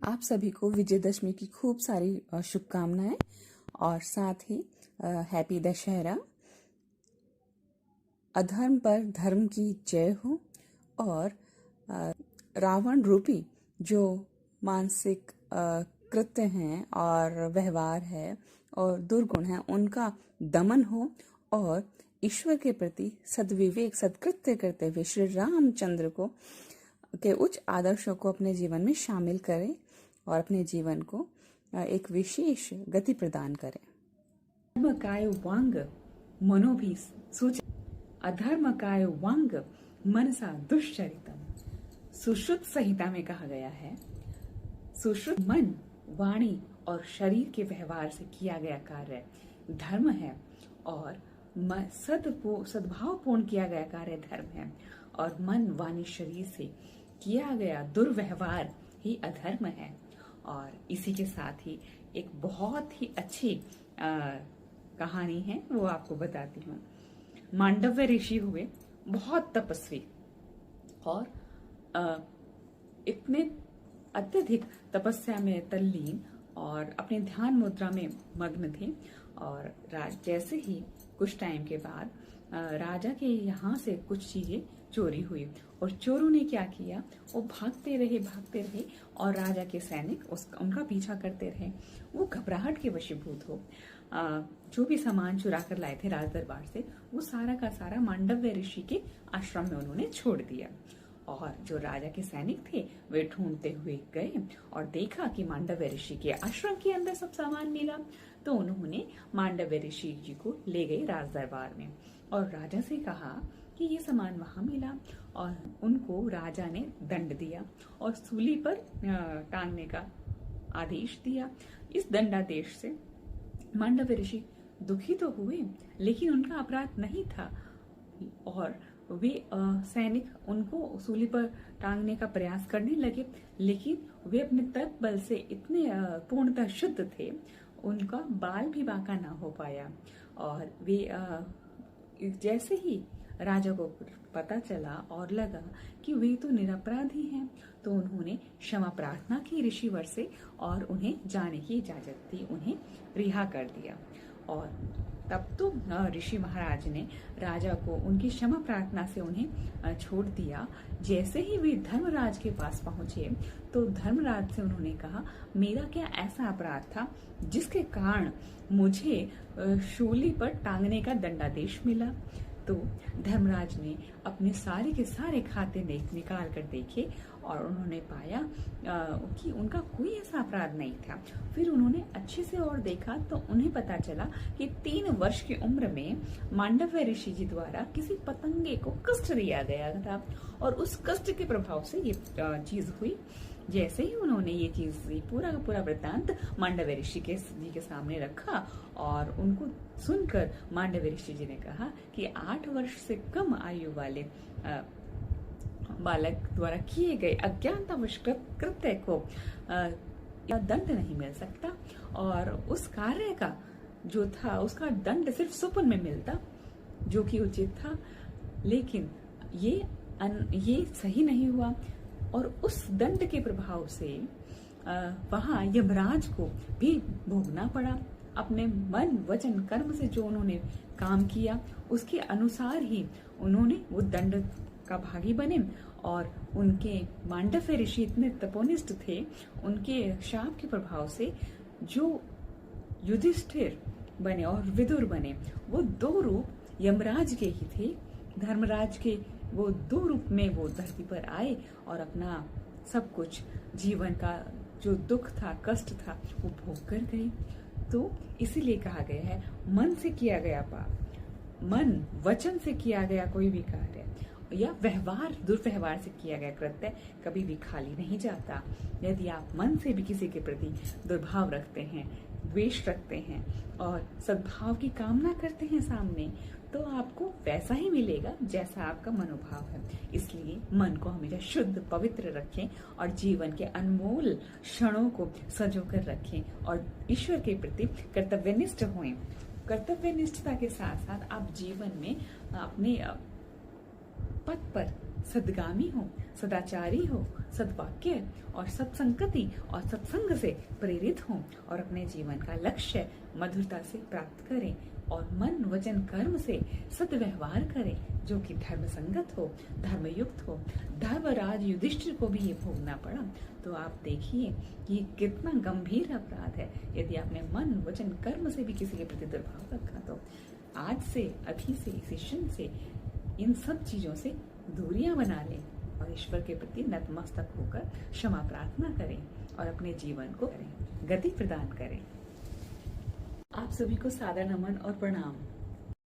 आप सभी को विजयदशमी की खूब सारी शुभकामनाएं और साथ ही हैप्पी दशहरा। अधर्म पर धर्म की जय हो और रावण रूपी जो मानसिक कृत्य हैं और व्यवहार है और दुर्गुण है उनका दमन हो और ईश्वर के प्रति सद्विवेक सत्कृत्य करते हुए श्री रामचंद्र को के उच्च आदर्शों को अपने जीवन में शामिल करें और अपने जीवन को एक विशेष गति प्रदान करें। धर्म काय वांग मनोभी सूच अधर्म काय वांग मनसा दुश्चरितम। सुश्रुत संहिता में कहा गया है, सुश्रुत मन, वाणी और शरीर के व्यवहार से किया गया कार्य धर्म है और सद्भावपूर्ण किया गया कार्य धर्म है और मन, वाणी, शरीर से किया गया दुर्व्यवहार ही अधर्म है। और इसी के साथ ही एक बहुत ही अच्छी कहानी है, वो आपको बताती हूँ। मांडव्य ऋषि हुए, बहुत तपस्वी और इतने अत्यधिक तपस्या में तल्लीन और अपने ध्यान मुद्रा में मग्न थे। और जैसे ही कुछ टाइम के बाद राजा के यहाँ से कुछ चीजें चोरी हुई और चोरों ने क्या किया, वो भागते रहे और राजा के सैनिक उनका पीछा करते रहे। वो घबराहट के वशीभूत हो जो भी सामान चुरा कर लाए थे राज दरबार से, वो सारा का सारा मांडव्य ऋषि के आश्रम में उन्होंने छोड़ दिया। और जो राजा के सैनिक थे वे ढूंढते हुए गए और देखा कि मांडव्य ऋषि के आश्रम के अंदर सब सामान मिला, तो उन्होंने मांडव्य ऋषि जी को ले गए राज दरबार में और राजा से कहा कि ये सामान वहां मिला। और उनको राजा ने दंड दिया और सूली पर टांगने का आदेश दिया। इस दंडादेश से मांडव्य ऋषि दुखी तो हुए, लेकिन उनका अपराध नहीं था और वे सैनिक उनको सूली पर टांगने का प्रयास करने लगे, लेकिन वे अपने तप बल से इतने पूर्णतः शुद्ध थे, उनका बाल भी बांका ना हो पाया। और वे जैसे ही राजा को पता चला और लगा कि वे तो निरपराधी हैं, तो उन्होंने क्षमा प्रार्थना की ऋषिवर से और उन्हें जाने की इजाजत दी, उन्हें रिहा कर दिया। और तब तो ऋषि महाराज ने राजा को उनकी क्षमा प्रार्थना से उन्हें छोड़ दिया। जैसे ही वे धर्मराज के पास पहुंचे तो धर्मराज से उन्होंने कहा, मेरा क्या ऐसा अपराध था जिसके कारण मुझे शूली पर टांगने का दंडादेश मिला। तो धर्मराज ने अपने सारे के सारे खाते निकाल कर देखे और उन्होंने पाया कि उनका कोई ऐसा अपराध नहीं था। फिर उन्होंने अच्छे से और देखा तो उन्हें पता चला कि 3 वर्ष की उम्र में मांडव्य ऋषि जी द्वारा किसी पतंगे को कष्ट दिया गया था और उस कष्ट के प्रभाव से ये चीज हुई। जैसे ही उन्होंने ये चीज पूरा का पूरा वृत्तांत मांडव्य ऋषि जी के सामने रखा और उनको सुनकर मांडव्य ऋषि जी ने कहा कि 8 वर्ष से कम आयु वाले बालक द्वारा किए गए अज्ञानतावश कृत्य को दंड नहीं मिल सकता और उस कार्य का जो था उसका दंड सिर्फ सुपन में मिलता, जो कि उचित था। लेकिन ये सही नहीं हुआ और उस दंड के प्रभाव से वहां यमराज को भी भोगना पड़ा। अपने मन, वचन, कर्म से जो उन्होंने काम किया उसके अनुसार ही उन्होंने वो दंड का भागी बने। और उनके मांडव्य ऋषि इतने तपोनिष्ठ थे, उनके शाप के प्रभाव से जो युधिष्ठिर बने और विदुर बने, वो 2 रूप यमराज के ही थे। धर्मराज के वो 2 रूप में वो धरती पर आए और अपना सब कुछ जीवन का जो दुख था, कष्ट था, वो भोग कर गए। तो इसीलिए कहा गया है, मन से किया गया पाप, मन वचन से किया गया कोई भी कार्य या व्यवहार, दुर्व्यवहार से किया गया कृत्य कभी भी खाली नहीं जाता। यदि आप मन से भी किसी के प्रति दुर्भाव रखते हैं, द्वेष रखते हैं और सद्भाव की कामना करते हैं सामने, तो आपको वैसा ही मिलेगा जैसा आपका मनोभाव है। इसलिए मन को हमेशा शुद्ध, पवित्र रखें और जीवन के अनमोल क्षणों को संजो कर रखें और ईश्वर के प्रति कर्तव्यनिष्ठ होएं। कर्तव्यनिष्ठता के साथ साथ आप जीवन में अपने पथ पर सद्गामी हो, सदाचारी हो, सद्वाक्य और सत्संगति और सत्संग से प्रेरित हो और अपने जीवन का लक्ष्य मधुरता से प्राप्त करें और मन वचन कर्म से सद्व्यवहार करें जो कि धर्म संगत हो, धर्मयुक्त हो। धर्मराज युधिष्ठिर को भी ये भोगना पड़ा, तो आप देखिए कि ये कितना गंभीर अपराध है यदि आपने मन वचन कर्म से भी किसी के प्रति दुर्भाव रखा। तो आज से, अभी से, इसी क्षण से इन सब चीजों से दूरियां बना लें और ईश्वर के प्रति नतमस्तक होकर क्षमा प्रार्थना करें और अपने जीवन को गति प्रदान करें। आप सभी को सादर नमन और प्रणाम।